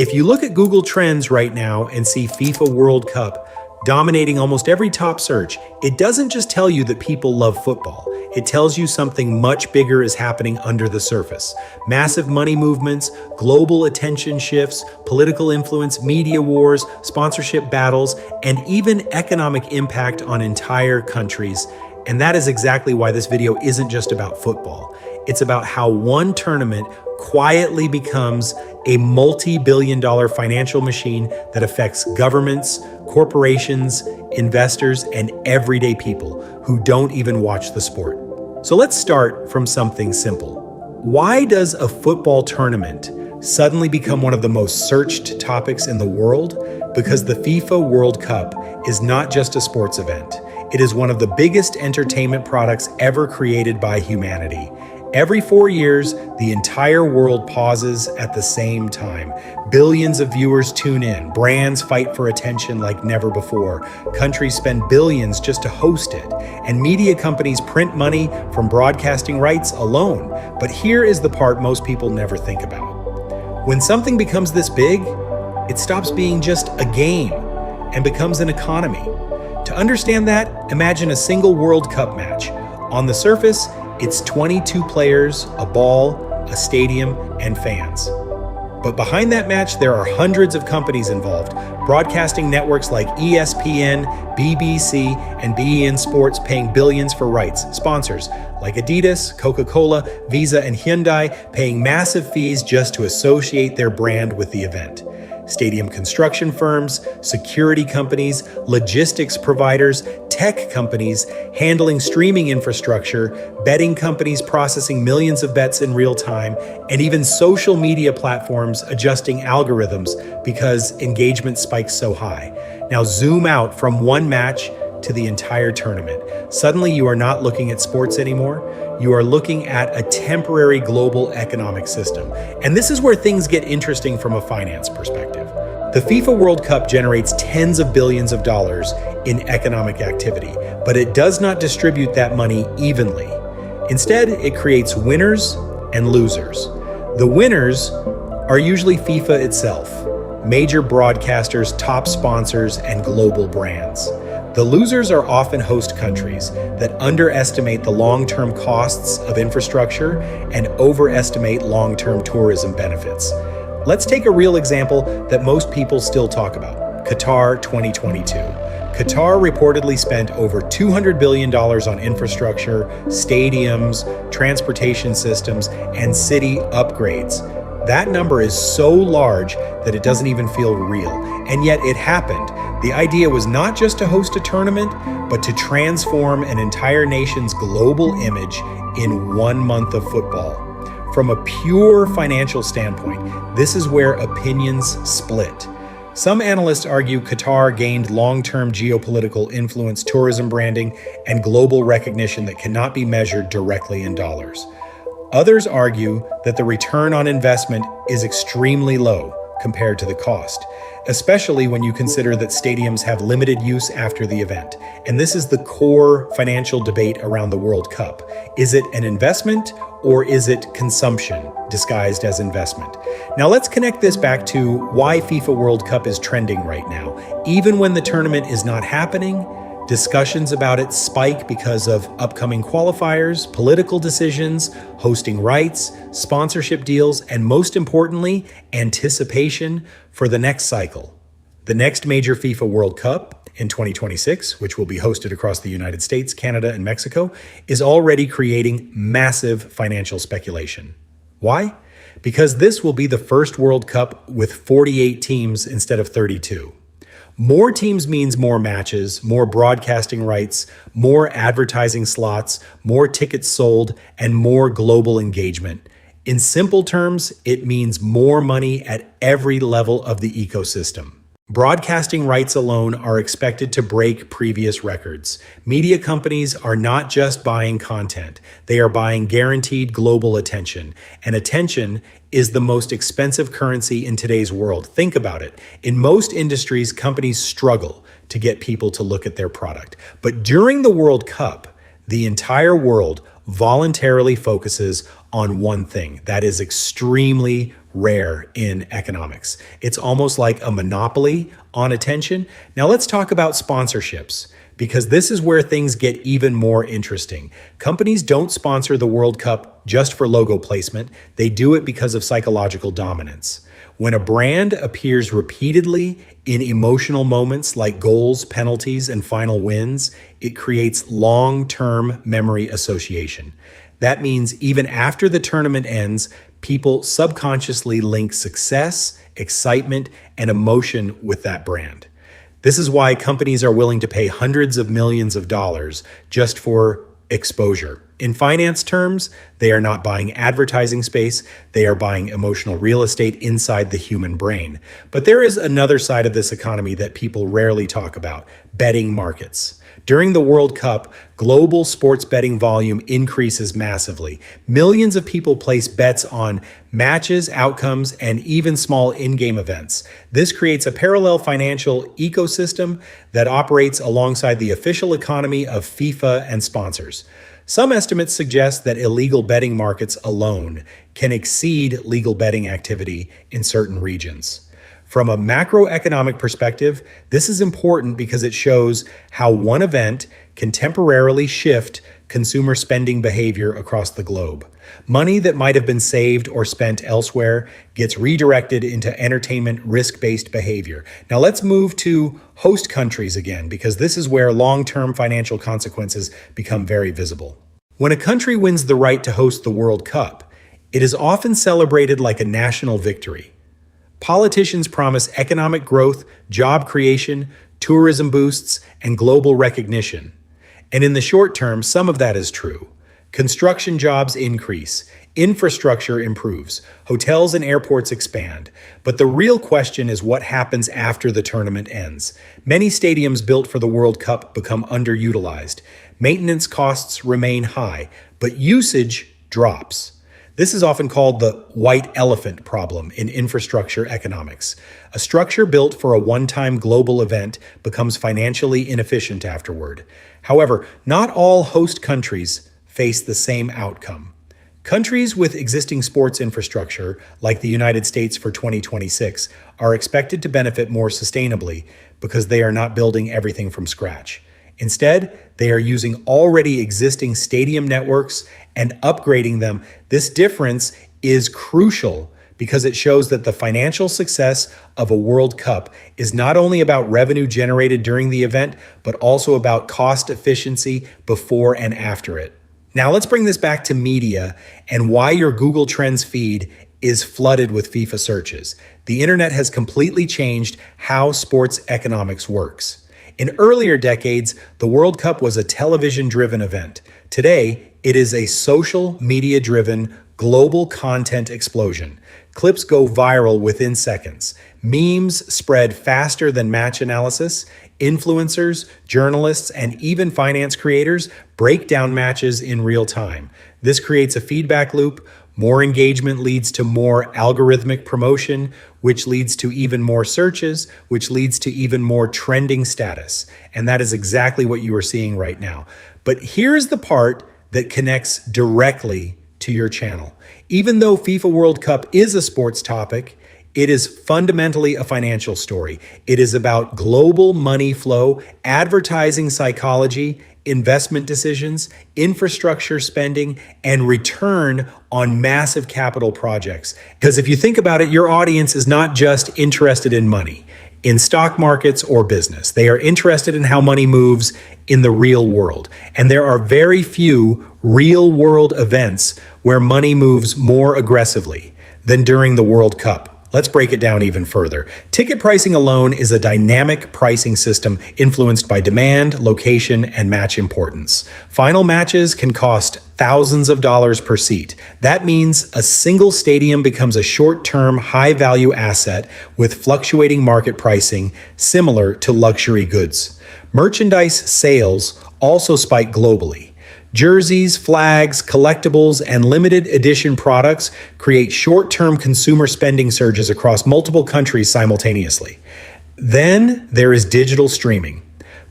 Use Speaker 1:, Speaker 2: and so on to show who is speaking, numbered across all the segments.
Speaker 1: If you look at Google Trends right now and see FIFA World Cup dominating almost every top search, it doesn't just tell you that people love football. It tells you something much bigger is happening under the surface. Massive money movements, global attention shifts, political influence, media wars, sponsorship battles, and even economic impact on entire countries. And that is exactly why this video isn't just about football. It's about how one tournament quietly becomes a multi-billion-dollar financial machine that affects governments, corporations, investors, and everyday people who don't even watch the sport. So let's start from something simple. Why does a football tournament suddenly become one of the most searched topics in the world? Because the FIFA World Cup is not just a sports event. It is one of the biggest entertainment products ever created by humanity. Every 4 years, the entire world pauses at the same time. Billions of viewers tune in. Brands fight for attention like never before. Countries spend billions just to host it. And media companies print money from broadcasting rights alone. But here is the part most people never think about. When something becomes this big, it stops being just a game and becomes an economy. To understand that, imagine a single World Cup match. On the surface, it's 22 players, a ball, a stadium, and fans. But behind that match, there are hundreds of companies involved. Broadcasting networks like ESPN, BBC, and beIN Sports paying billions for rights. Sponsors like Adidas, Coca-Cola, Visa, and Hyundai paying massive fees just to associate their brand with the event. Stadium construction firms, security companies, logistics providers, tech companies handling streaming infrastructure, betting companies processing millions of bets in real time, and even social media platforms adjusting algorithms because engagement spikes so high. Now zoom out from one match to the entire tournament. Suddenly you are not looking at sports anymore. You are looking at a temporary global economic system. And this is where things get interesting from a finance perspective. The FIFA World Cup generates tens of billions of dollars in economic activity, but it does not distribute that money evenly. Instead, it creates winners and losers. The winners are usually FIFA itself, major broadcasters, top sponsors, and global brands. The losers are often host countries that underestimate the long-term costs of infrastructure and overestimate long-term tourism benefits. Let's take a real example that most people still talk about, Qatar 2022. Qatar reportedly spent over $200 billion on infrastructure, stadiums, transportation systems, and city upgrades. That number is so large that it doesn't even feel real, and yet it happened. The idea was not just to host a tournament, but to transform an entire nation's global image in 1 month of football. From a pure financial standpoint, this is where opinions split. Some analysts argue Qatar gained long-term geopolitical influence, tourism branding, and global recognition that cannot be measured directly in dollars. Others argue that the return on investment is extremely low compared to the cost, especially when you consider that stadiums have limited use after the event. And this is the core financial debate around the World Cup. Is it an investment or is it consumption disguised as investment? Now let's connect this back to why FIFA World Cup is trending right now. Even when the tournament is not happening, discussions about it spike because of upcoming qualifiers, political decisions, hosting rights, sponsorship deals, and most importantly, anticipation for the next cycle. The next major FIFA World Cup in 2026, which will be hosted across the United States, Canada, and Mexico, is already creating massive financial speculation. Why? Because this will be the first World Cup with 48 teams instead of 32. More teams means more matches, more broadcasting rights, more advertising slots, more tickets sold, and more global engagement. In simple terms, it means more money at every level of the ecosystem. Broadcasting rights alone are expected to break previous records. Media companies are not just buying content, they are buying guaranteed global attention. And attention is the most expensive currency in today's world. Think about it. In most industries, companies struggle to get people to look at their product. But during the World Cup, the entire world voluntarily focuses on one thing. That is extremely rare in economics. It's almost like a monopoly on attention. Now let's talk about sponsorships, because this is where things get even more interesting. Companies don't sponsor the World Cup just for logo placement. They do it because of psychological dominance. When a brand appears repeatedly in emotional moments like goals, penalties, and final wins, it creates long-term memory association. That means even after the tournament ends, people subconsciously link success, excitement, and emotion with that brand. This is why companies are willing to pay hundreds of millions of dollars just for exposure. In finance terms, they are not buying advertising space, they are buying emotional real estate inside the human brain. But there is another side of this economy that people rarely talk about: betting markets. During the World Cup, global sports betting volume increases massively. Millions of people place bets on matches, outcomes, and even small in-game events. This creates a parallel financial ecosystem that operates alongside the official economy of FIFA and sponsors. Some estimates suggest that illegal betting markets alone can exceed legal betting activity in certain regions. From a macroeconomic perspective, this is important because it shows how one event can temporarily shift consumer spending behavior across the globe. Money that might have been saved or spent elsewhere gets redirected into entertainment risk-based behavior. Now let's move to host countries again, because this is where long-term financial consequences become very visible. When a country wins the right to host the World Cup, it is often celebrated like a national victory. Politicians promise economic growth, job creation, tourism boosts, and global recognition. And in the short term, some of that is true. Construction jobs increase, infrastructure improves, hotels and airports expand. But the real question is what happens after the tournament ends. Many stadiums built for the World Cup become underutilized. Maintenance costs remain high, but usage drops. This is often called the white elephant problem in infrastructure economics. A structure built for a one-time global event becomes financially inefficient afterward. However, not all host countries face the same outcome. Countries with existing sports infrastructure, like the United States for 2026, are expected to benefit more sustainably because they are not building everything from scratch. Instead, they are using already existing stadium networks and upgrading them. This difference is crucial because it shows that the financial success of a World Cup is not only about revenue generated during the event, but also about cost efficiency before and after it. Now let's bring this back to media and why your Google Trends feed is flooded with FIFA searches. The internet has completely changed how sports economics works. In earlier decades, the World Cup was a television-driven event. Today, it is a social media-driven global content explosion. Clips go viral within seconds. Memes spread faster than match analysis. Influencers, journalists, and even finance creators break down matches in real time. This creates a feedback loop. More engagement leads to more algorithmic promotion, which leads to even more searches, which leads to even more trending status. And that is exactly what you are seeing right now. But here's the part that connects directly to your channel. Even though FIFA World Cup is a sports topic, it is fundamentally a financial story. It is about global money flow, advertising psychology, investment decisions, infrastructure spending, and return on massive capital projects. Because if you think about it, your audience is not just interested in money, in stock markets or business. They are interested in how money moves in the real world. And there are very few real world events where money moves more aggressively than during the World Cup. Let's break it down even further. Ticket pricing alone is a dynamic pricing system influenced by demand, location, and match importance. Final matches can cost thousands of dollars per seat. That means a single stadium becomes a short-term, high-value asset with fluctuating market pricing similar to luxury goods. Merchandise sales also spike globally. Jerseys, flags, collectibles, and limited edition products create short-term consumer spending surges across multiple countries simultaneously. Then there is digital streaming.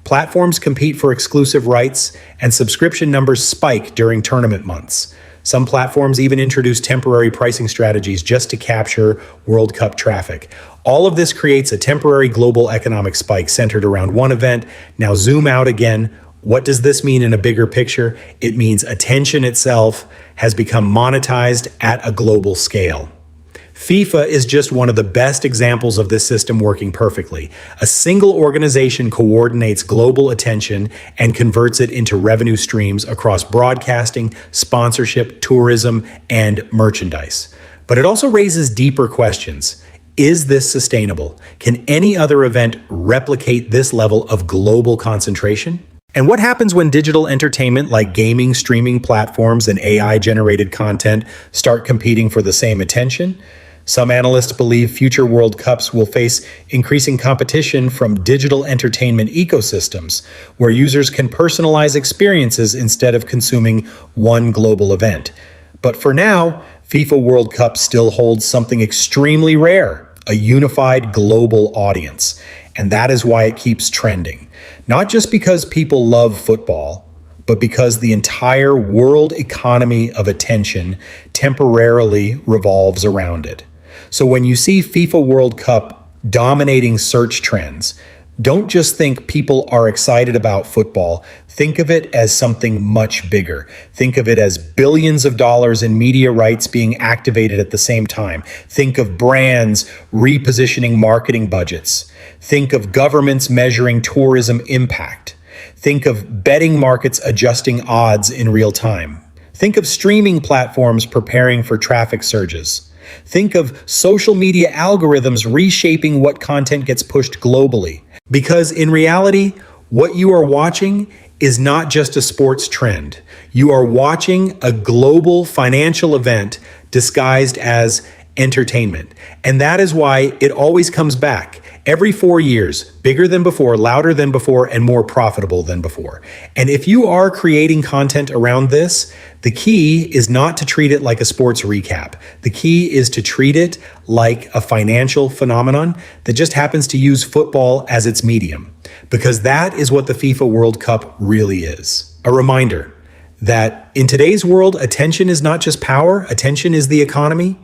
Speaker 1: Platforms compete for exclusive rights, and subscription numbers spike during tournament months. Some platforms even introduce temporary pricing strategies just to capture World Cup traffic. All of this creates a temporary global economic spike centered around one event. Now zoom out again. What does this mean in a bigger picture? It means attention itself has become monetized at a global scale. FIFA is just one of the best examples of this system working perfectly. A single organization coordinates global attention and converts it into revenue streams across broadcasting, sponsorship, tourism, and merchandise. But it also raises deeper questions. Is this sustainable? Can any other event replicate this level of global concentration? And what happens when digital entertainment like gaming, streaming platforms, and AI-generated content start competing for the same attention? Some analysts believe future World Cups will face increasing competition from digital entertainment ecosystems, where users can personalize experiences instead of consuming one global event. But for now, FIFA World Cup still holds something extremely rare: a unified global audience. And that is why it keeps trending. Not just because people love football, but because the entire world economy of attention temporarily revolves around it. So when you see FIFA World Cup dominating search trends, don't just think people are excited about football. Think of it as something much bigger. Think of it as billions of dollars in media rights being activated at the same time. Think of brands repositioning marketing budgets. Think of governments measuring tourism impact. Think of betting markets adjusting odds in real time. Think of streaming platforms preparing for traffic surges. Think of social media algorithms reshaping what content gets pushed globally. Because in reality, what you are watching is not just a sports trend. You are watching a global financial event disguised as entertainment. And that is why it always comes back. Every 4 years, bigger than before, louder than before, and more profitable than before. And if you are creating content around this, the key is not to treat it like a sports recap. The key is to treat it like a financial phenomenon that just happens to use football as its medium. Because that is what the FIFA World Cup really is. A reminder that in today's world, attention is not just power, attention is the economy.